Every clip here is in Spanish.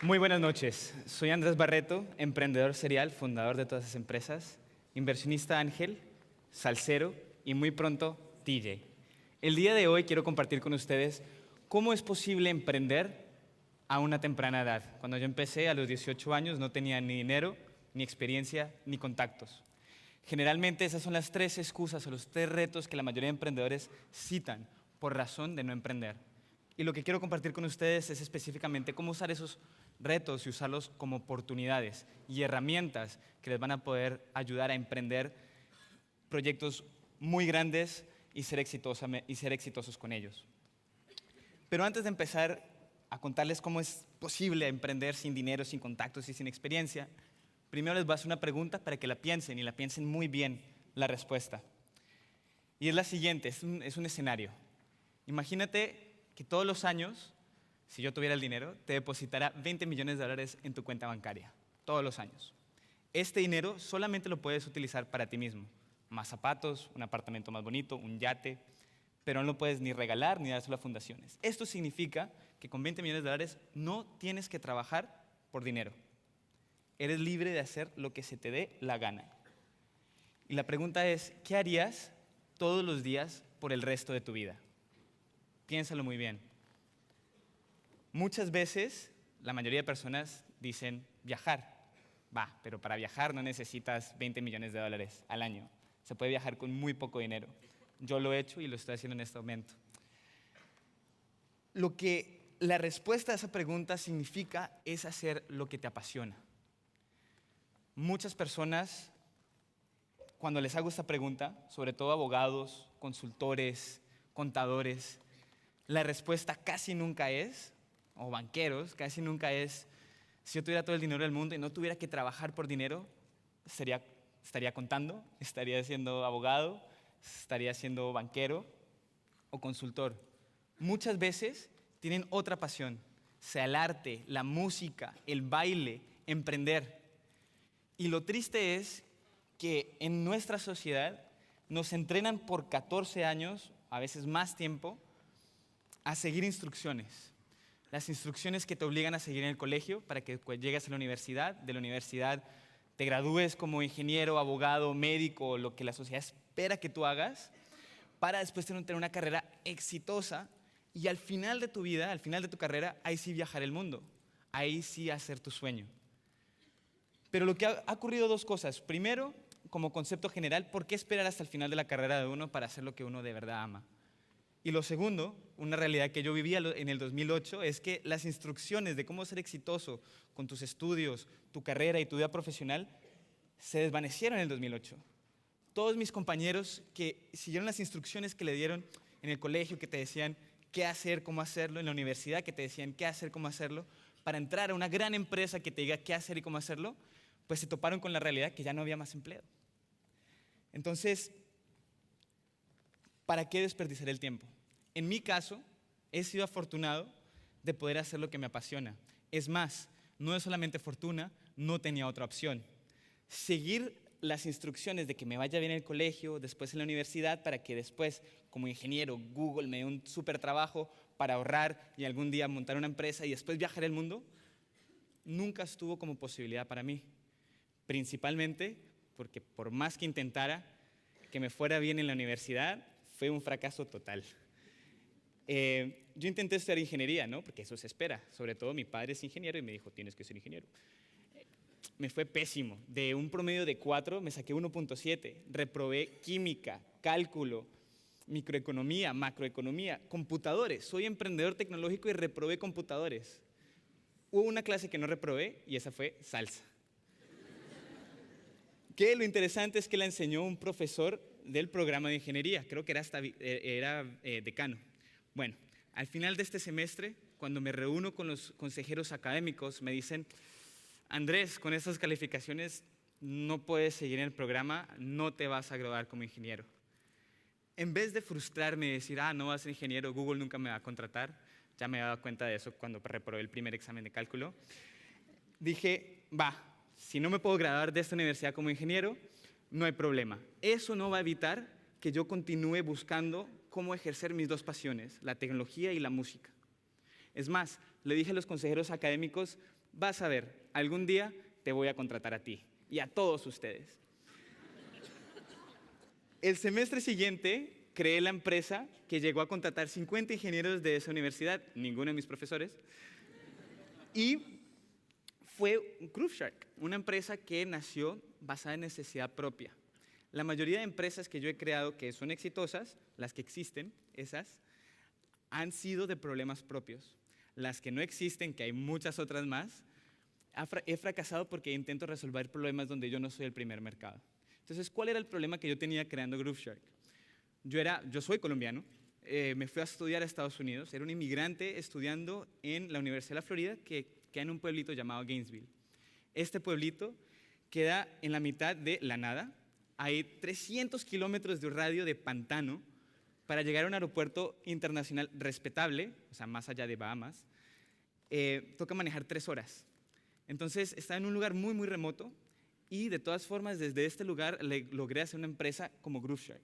Muy buenas noches. Soy Andrés Barreto, emprendedor serial, fundador de todas esas empresas, inversionista ángel, salsero y muy pronto DJ. El día de hoy quiero compartir con ustedes cómo es posible emprender a una temprana edad. Cuando yo empecé a los 18 años no tenía ni dinero, ni experiencia, ni contactos. Generalmente esas son las tres excusas o los tres retos que la mayoría de emprendedores citan por razón de no emprender. Y lo que quiero compartir con ustedes es específicamente cómo usar esos retos y usarlos como oportunidades y herramientas que les van a poder ayudar a emprender proyectos muy grandes y ser exitosos con ellos. Pero antes de empezar a contarles cómo es posible emprender sin dinero, sin contactos y sin experiencia, primero les voy a hacer una pregunta para que la piensen y la piensen muy bien la respuesta. Y es la siguiente, es un escenario. Imagínate que todos los años, si yo tuviera el dinero, te depositara 20 millones de dólares en tu cuenta bancaria, todos los años. Este dinero solamente lo puedes utilizar para ti mismo. Más zapatos, un apartamento más bonito, un yate, pero no lo puedes ni regalar ni dárselo a fundaciones. Esto significa que con 20 millones de dólares no tienes que trabajar por dinero. Eres libre de hacer lo que se te dé la gana. Y la pregunta es, ¿qué harías todos los días por el resto de tu vida? Piénsalo muy bien. Muchas veces, la mayoría de personas dicen viajar. Va, pero para viajar no necesitas 20 millones de dólares al año. Se puede viajar con muy poco dinero. Yo lo he hecho y lo estoy haciendo en este momento. Lo que la respuesta a esa pregunta significa es hacer lo que te apasiona. Muchas personas, cuando les hago esta pregunta, sobre todo abogados, consultores, contadores, la respuesta casi nunca es, o banqueros, casi nunca es, si yo tuviera todo el dinero del mundo y no tuviera que trabajar por dinero, estaría contando, estaría siendo abogado, estaría siendo banquero o consultor. Muchas veces tienen otra pasión, sea el arte, la música, el baile, emprender. Y lo triste es que en nuestra sociedad nos entrenan por 14 años, a veces más tiempo, a seguir instrucciones. Las instrucciones que te obligan a seguir en el colegio para que llegues a la universidad, de la universidad te gradúes como ingeniero, abogado, médico, lo que la sociedad espera que tú hagas, para después tener una carrera exitosa y al final de tu vida, al final de tu carrera, ahí sí viajar el mundo, ahí sí hacer tu sueño. Pero lo que ha ocurrido dos cosas. Primero, como concepto general, ¿por qué esperar hasta el final de la carrera de uno para hacer lo que uno de verdad ama? Y lo segundo, una realidad que yo vivía en el 2008, es que las instrucciones de cómo ser exitoso con tus estudios, tu carrera y tu vida profesional se desvanecieron en el 2008. Todos mis compañeros que siguieron las instrucciones que le dieron en el colegio, que te decían qué hacer, cómo hacerlo, en la universidad que te decían qué hacer, cómo hacerlo, para entrar a una gran empresa que te diga qué hacer y cómo hacerlo, pues se toparon con la realidad que ya no había más empleo. Entonces, ¿para qué desperdiciar el tiempo? En mi caso, he sido afortunado de poder hacer lo que me apasiona. Es más, no es solamente fortuna, no tenía otra opción. Seguir las instrucciones de que me vaya bien en el colegio, después en la universidad, para que después, como ingeniero, Google me dé un súper trabajo para ahorrar y algún día montar una empresa y después viajar el mundo, nunca estuvo como posibilidad para mí. Principalmente porque por más que intentara que me fuera bien en la universidad, fue un fracaso total. Yo intenté estudiar ingeniería, ¿no? Porque eso se espera. Sobre todo mi padre es ingeniero y me dijo, tienes que ser ingeniero. Me fue pésimo. De un promedio de 4 me saqué 1.7. Reprobé química, cálculo, microeconomía, macroeconomía, computadores. Soy emprendedor tecnológico y reprobé computadores. Hubo una clase que no reprobé y esa fue salsa. Que lo interesante es que la enseñó un profesor del programa de ingeniería, creo que era decano. Bueno, al final de este semestre, cuando me reúno con los consejeros académicos, me dicen, Andrés, con estas calificaciones no puedes seguir en el programa, no te vas a graduar como ingeniero. En vez de frustrarme y decir, no vas a ser ingeniero, Google nunca me va a contratar, ya me he dado cuenta de eso cuando reprobé el primer examen de cálculo, dije, si no me puedo graduar de esta universidad como ingeniero, no hay problema. Eso no va a evitar que yo continúe buscando cómo ejercer mis dos pasiones, la tecnología y la música. Es más, le dije a los consejeros académicos, vas a ver, algún día te voy a contratar a ti y a todos ustedes. El semestre siguiente creé la empresa que llegó a contratar 50 ingenieros de esa universidad, ninguno de mis profesores, y fue Groove Shark, una empresa que nació basada en necesidad propia. La mayoría de empresas que yo he creado que son exitosas, las que existen, esas, han sido de problemas propios. Las que no existen, que hay muchas otras más, he fracasado porque intento resolver problemas donde yo no soy el primer mercado. Entonces, ¿cuál era el problema que yo tenía creando Groove Shark? Yo soy colombiano, me fui a estudiar a Estados Unidos, era un inmigrante estudiando en la Universidad de la Florida que queda en un pueblito llamado Gainesville. Este pueblito queda en la mitad de la nada, hay 300 kilómetros de radio de pantano para llegar a un aeropuerto internacional respetable, o sea, más allá de Bahamas, toca manejar 3 horas. Entonces, está en un lugar muy, muy remoto y de todas formas, desde este lugar logré hacer una empresa como Groove Shark.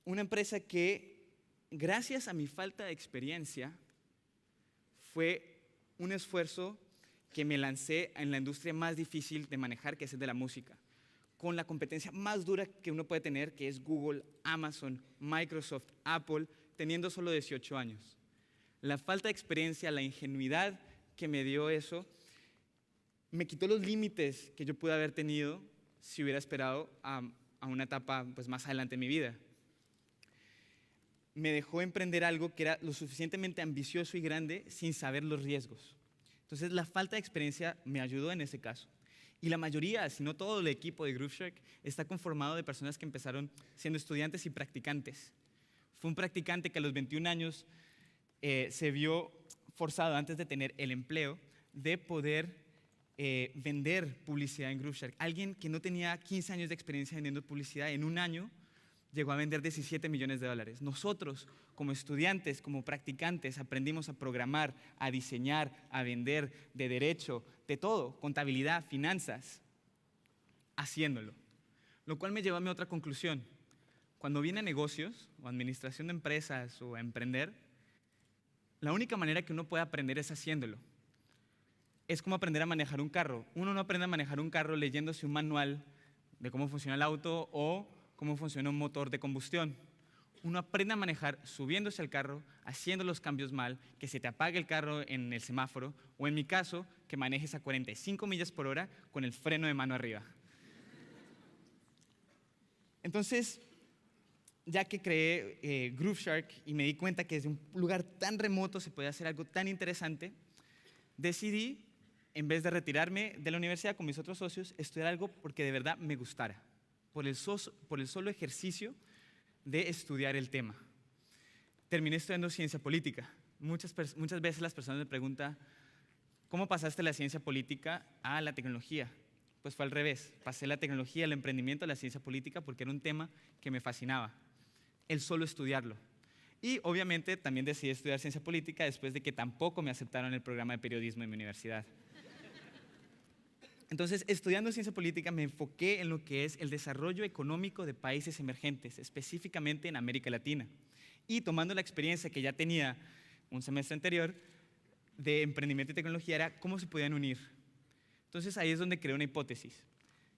Una empresa que, gracias a mi falta de experiencia, fue un esfuerzo que me lancé en la industria más difícil de manejar, que es el de la música, con la competencia más dura que uno puede tener, que es Google, Amazon, Microsoft, Apple, teniendo solo 18 años. La falta de experiencia, la ingenuidad que me dio eso, me quitó los límites que yo pude haber tenido si hubiera esperado a una etapa pues, más adelante en mi vida. Me dejó emprender algo que era lo suficientemente ambicioso y grande sin saber los riesgos. Entonces, la falta de experiencia me ayudó en ese caso. Y la mayoría, si no todo el equipo de Groove Shark, está conformado de personas que empezaron siendo estudiantes y practicantes. Fue un practicante que a los 21 años se vio forzado, antes de tener el empleo, de poder vender publicidad en Groove Shark. Alguien que no tenía 15 años de experiencia vendiendo publicidad, en un año llegó a vender 17 millones de dólares. Nosotros, como estudiantes, como practicantes, aprendimos a programar, a diseñar, a vender, de derecho, de todo, contabilidad, finanzas, haciéndolo. Lo cual me lleva a mi otra conclusión. Cuando viene a negocios, o administración de empresas, o a emprender, la única manera que uno puede aprender es haciéndolo. Es como aprender a manejar un carro. Uno no aprende a manejar un carro leyéndose un manual de cómo funciona el auto o cómo funciona un motor de combustión. Uno aprende a manejar subiéndose al carro, haciendo los cambios mal, que se te apague el carro en el semáforo, o en mi caso, que manejes a 45 millas por hora con el freno de mano arriba. Entonces, ya que creé Groove Shark y me di cuenta que desde un lugar tan remoto se podía hacer algo tan interesante, decidí, en vez de retirarme de la universidad con mis otros socios, estudiar algo porque de verdad me gustara. Por el solo ejercicio de estudiar el tema. Terminé estudiando ciencia política. Muchas veces las personas me preguntan, ¿cómo pasaste la ciencia política a la tecnología? Pues fue al revés. Pasé la tecnología, el emprendimiento a la ciencia política porque era un tema que me fascinaba. El solo estudiarlo. Y obviamente también decidí estudiar ciencia política después de que tampoco me aceptaron el programa de periodismo en mi universidad. Entonces, estudiando ciencia política me enfoqué en lo que es el desarrollo económico de países emergentes, específicamente en América Latina. Y tomando la experiencia que ya tenía un semestre anterior de emprendimiento y tecnología, era cómo se podían unir. Entonces, ahí es donde creé una hipótesis.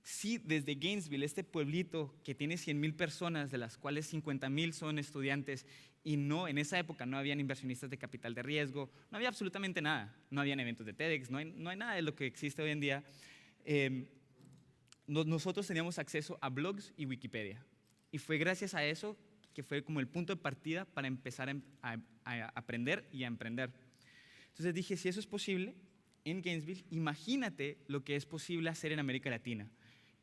Si desde Gainesville, este pueblito que tiene 100,000 personas, de las cuales 50,000 son estudiantes, y no, en esa época no habían inversionistas de capital de riesgo, no había absolutamente nada, no habían eventos de TEDx, no hay nada de lo que existe hoy en día. Nosotros teníamos acceso a blogs y Wikipedia. Y fue gracias a eso que fue como el punto de partida para empezar a aprender y a emprender. Entonces dije, si eso es posible en Gainesville, imagínate lo que es posible hacer en América Latina.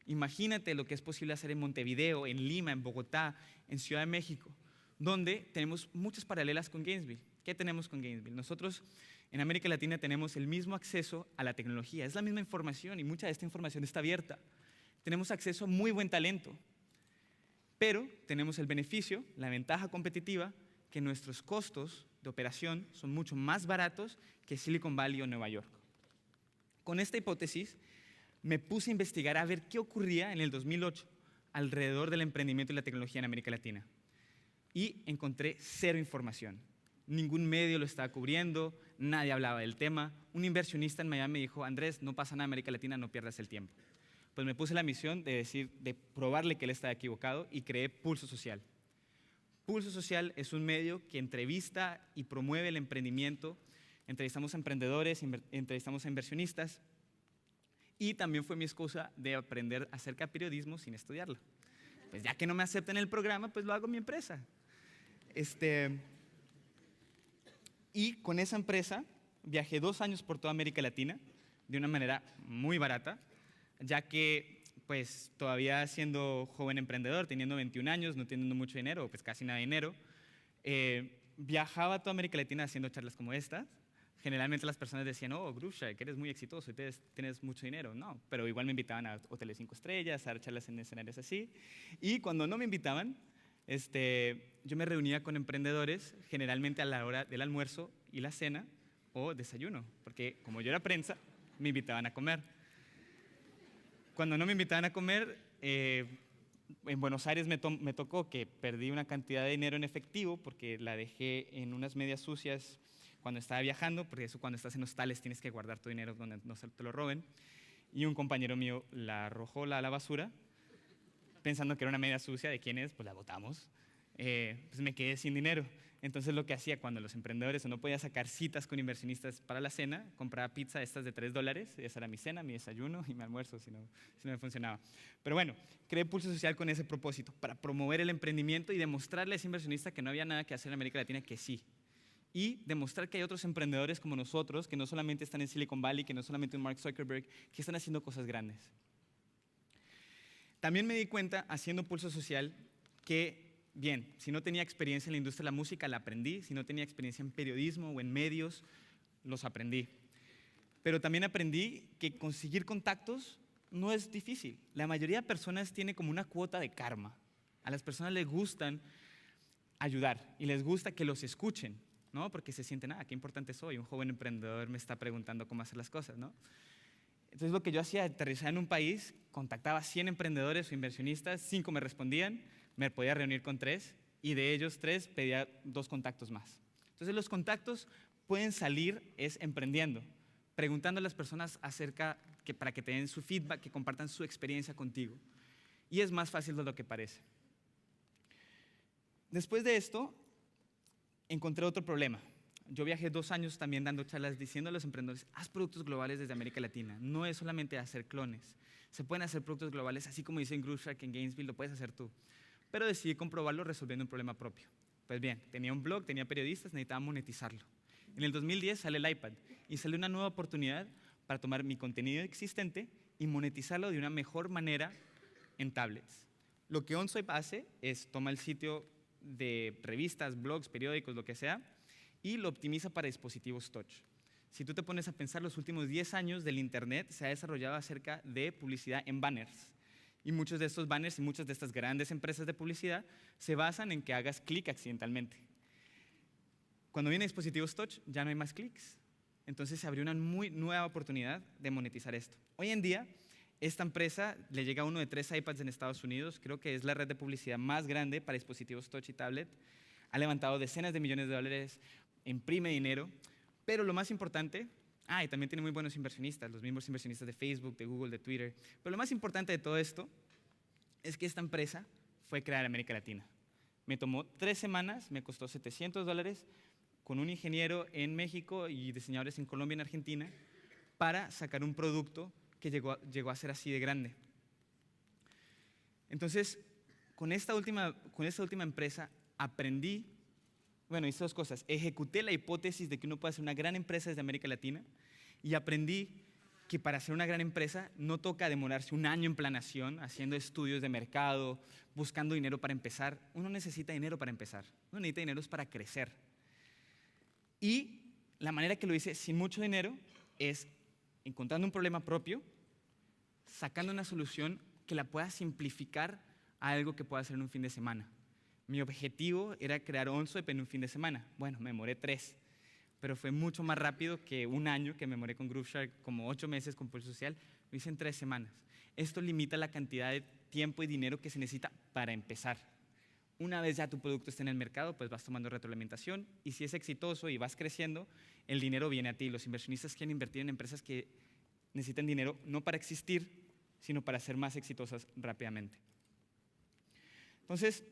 Imagínate lo que es posible hacer en Montevideo, en Lima, en Bogotá, en Ciudad de México, donde tenemos muchas paralelas con Gainesville. ¿Qué tenemos con Gainesville? Nosotros en América Latina tenemos el mismo acceso a la tecnología, es la misma información y mucha de esta información está abierta. Tenemos acceso a muy buen talento, pero tenemos el beneficio, la ventaja competitiva, que nuestros costos de operación son mucho más baratos que Silicon Valley o Nueva York. Con esta hipótesis, me puse a investigar a ver qué ocurría en el 2008 alrededor del emprendimiento y la tecnología en América Latina. Y encontré cero información. Ningún medio lo estaba cubriendo, nadie hablaba del tema. Un inversionista en Miami me dijo, Andrés, no pasa nada en América Latina, no pierdas el tiempo. Pues me puse la misión de probarle que él estaba equivocado y creé Pulso Social. Pulso Social es un medio que entrevista y promueve el emprendimiento. Entrevistamos a emprendedores, entrevistamos a inversionistas y también fue mi excusa de aprender acerca de periodismo sin estudiarlo. Pues ya que no me aceptan el programa, pues lo hago en mi empresa. Y con esa empresa viajé 2 años por toda América Latina de una manera muy barata, ya que pues todavía siendo joven emprendedor, teniendo 21 años, no teniendo mucho dinero, pues casi nada de dinero, viajaba a toda América Latina haciendo charlas como estas. Generalmente las personas decían, oh, Grooveshark, eres muy exitoso, tienes mucho dinero. No, pero igual me invitaban a hoteles 5 estrellas, a dar charlas en escenarios así. Y cuando no me invitaban, yo me reunía con emprendedores, generalmente a la hora del almuerzo y la cena o desayuno, porque como yo era prensa, me invitaban a comer. Cuando no me invitaban a comer, en Buenos Aires me tocó que perdí una cantidad de dinero en efectivo porque la dejé en unas medias sucias cuando estaba viajando, porque eso cuando estás en hostales tienes que guardar tu dinero donde no se te lo roben. Y un compañero mío la arrojó a la basura, pensando que era una media sucia. ¿De quién es? Pues la botamos. Pues me quedé sin dinero. Entonces lo que hacía cuando los emprendedores no podía sacar citas con inversionistas para la cena, compraba pizza estas de $3, esa era mi cena, mi desayuno y mi almuerzo si no me funcionaba. Pero bueno, creé Pulso Social con ese propósito, para promover el emprendimiento y demostrarle a ese inversionista que no había nada que hacer en América Latina, que sí. Y demostrar que hay otros emprendedores como nosotros, que no solamente están en Silicon Valley, que no solamente en Mark Zuckerberg, que están haciendo cosas grandes. También me di cuenta, haciendo Pulso Social, que bien, si no tenía experiencia en la industria de la música, la aprendí. Si no tenía experiencia en periodismo o en medios, los aprendí. Pero también aprendí que conseguir contactos no es difícil. La mayoría de personas tiene como una cuota de karma. A las personas les gustan ayudar y les gusta que los escuchen, ¿no? Porque se sienten, qué importante soy, un joven emprendedor me está preguntando cómo hacer las cosas, ¿no? Entonces lo que yo hacía, aterrizar en un país, contactaba a 100 emprendedores o inversionistas, 5 me respondían, me podía reunir con 3 y de ellos 3 pedía 2 contactos más. Entonces los contactos pueden salir emprendiendo, preguntando a las personas para que te den su feedback, que compartan su experiencia contigo. Y es más fácil de lo que parece. Después de esto, encontré otro problema. Yo viajé 2 años también dando charlas diciendo a los emprendedores, haz productos globales desde América Latina. No es solamente hacer clones. Se pueden hacer productos globales, así como dicen Grooveshark en Gainesville, lo puedes hacer tú. Pero decidí comprobarlo resolviendo un problema propio. Pues bien, tenía un blog, tenía periodistas, necesitaba monetizarlo. En el 2010 sale el iPad y sale una nueva oportunidad para tomar mi contenido existente y monetizarlo de una mejor manera en tablets. Lo que OnSwipe hace es toma el sitio de revistas, blogs, periódicos, lo que sea, y lo optimiza para dispositivos touch. Si tú te pones a pensar, los últimos 10 años del Internet se ha desarrollado acerca de publicidad en banners. Y muchos de estos banners y muchas de estas grandes empresas de publicidad se basan en que hagas clic accidentalmente. Cuando vienen dispositivos touch, ya no hay más clics. Entonces se abrió una muy nueva oportunidad de monetizar esto. Hoy en día, esta empresa le llega a uno de 3 iPads en Estados Unidos, creo que es la red de publicidad más grande para dispositivos touch y tablet. Ha levantado decenas de millones de dólares, imprime dinero, pero lo más importante, y también tiene muy buenos inversionistas, los mismos inversionistas de Facebook, de Google, de Twitter. Pero lo más importante de todo esto es que esta empresa fue creada en América Latina. Me tomó 3 semanas, me costó $700 con un ingeniero en México y diseñadores en Colombia y en Argentina para sacar un producto que llegó a ser así de grande. Entonces, con esta última empresa aprendí, hice 2 cosas. Ejecuté la hipótesis de que uno puede hacer una gran empresa desde América Latina y aprendí que para hacer una gran empresa no toca demorarse 1 año en planeación, haciendo estudios de mercado, buscando dinero para empezar. Uno necesita dinero para empezar. Uno necesita dinero para crecer. Y la manera que lo hice sin mucho dinero es encontrando un problema propio, sacando una solución que la pueda simplificar a algo que pueda hacer en un fin de semana. Mi objetivo era crear OnSwipe en un fin de semana. Bueno, me demoré 3, pero fue mucho más rápido que 1 año que me demoré con Grooveshark, como 8 meses con Pulso Social, lo hice en 3 semanas. Esto limita la cantidad de tiempo y dinero que se necesita para empezar. Una vez ya tu producto esté en el mercado, pues vas tomando retroalimentación y si es exitoso y vas creciendo, el dinero viene a ti. Los inversionistas quieren invertir en empresas que necesitan dinero no para existir, sino para ser más exitosas rápidamente. Entonces,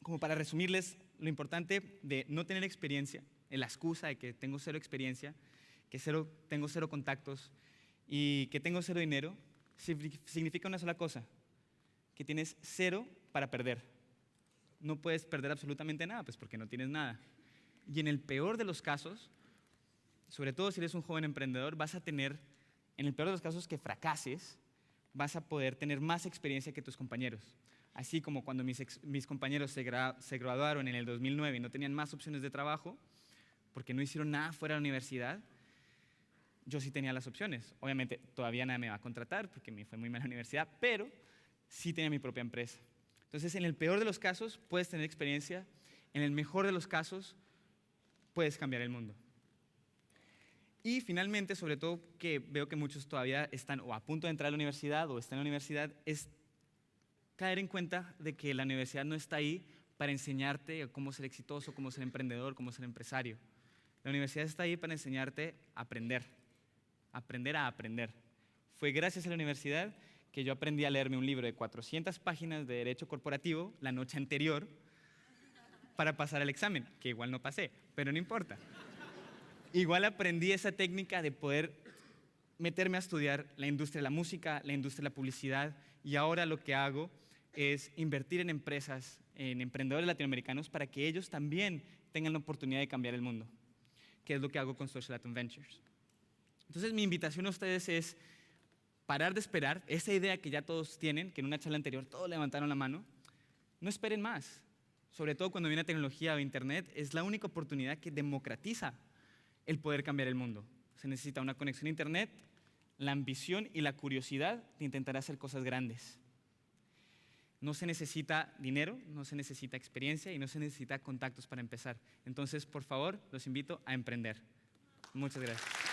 como para resumirles, lo importante de no tener experiencia, la excusa de que tengo cero experiencia, que tengo cero contactos y que tengo cero dinero, significa una sola cosa, que tienes cero para perder. No puedes perder absolutamente nada, pues porque no tienes nada. Y en el peor de los casos, sobre todo si eres un joven emprendedor, vas a tener, en el peor de los casos que fracases, vas a poder tener más experiencia que tus compañeros. Así como cuando mis compañeros se graduaron en el 2009 y no tenían más opciones de trabajo, porque no hicieron nada fuera de la universidad, yo sí tenía las opciones. Obviamente todavía nadie me va a contratar porque me fue muy mal en la universidad, pero sí tenía mi propia empresa. Entonces, en el peor de los casos puedes tener experiencia, en el mejor de los casos puedes cambiar el mundo. Y finalmente, sobre todo que veo que muchos todavía están o a punto de entrar a la universidad o están en la universidad, es caer en cuenta de que la universidad no está ahí para enseñarte cómo ser exitoso, cómo ser emprendedor, cómo ser empresario. La universidad está ahí para enseñarte a aprender a aprender. Fue gracias a la universidad que yo aprendí a leerme un libro de 400 páginas de Derecho Corporativo la noche anterior para pasar el examen, que igual no pasé, pero no importa. Igual aprendí esa técnica de poder meterme a estudiar la industria de la música, la industria de la publicidad, y ahora lo que hago es invertir en empresas, en emprendedores latinoamericanos para que ellos también tengan la oportunidad de cambiar el mundo, que es lo que hago con Social Latin Ventures. Entonces, mi invitación a ustedes es parar de esperar esa idea que ya todos tienen, que en una charla anterior todos levantaron la mano. No esperen más. Sobre todo cuando viene tecnología o internet, es la única oportunidad que democratiza el poder cambiar el mundo. Se necesita una conexión a internet, la ambición y la curiosidad de intentar hacer cosas grandes. No se necesita dinero, no se necesita experiencia y no se necesita contactos para empezar. Entonces, por favor, los invito a emprender. Muchas gracias.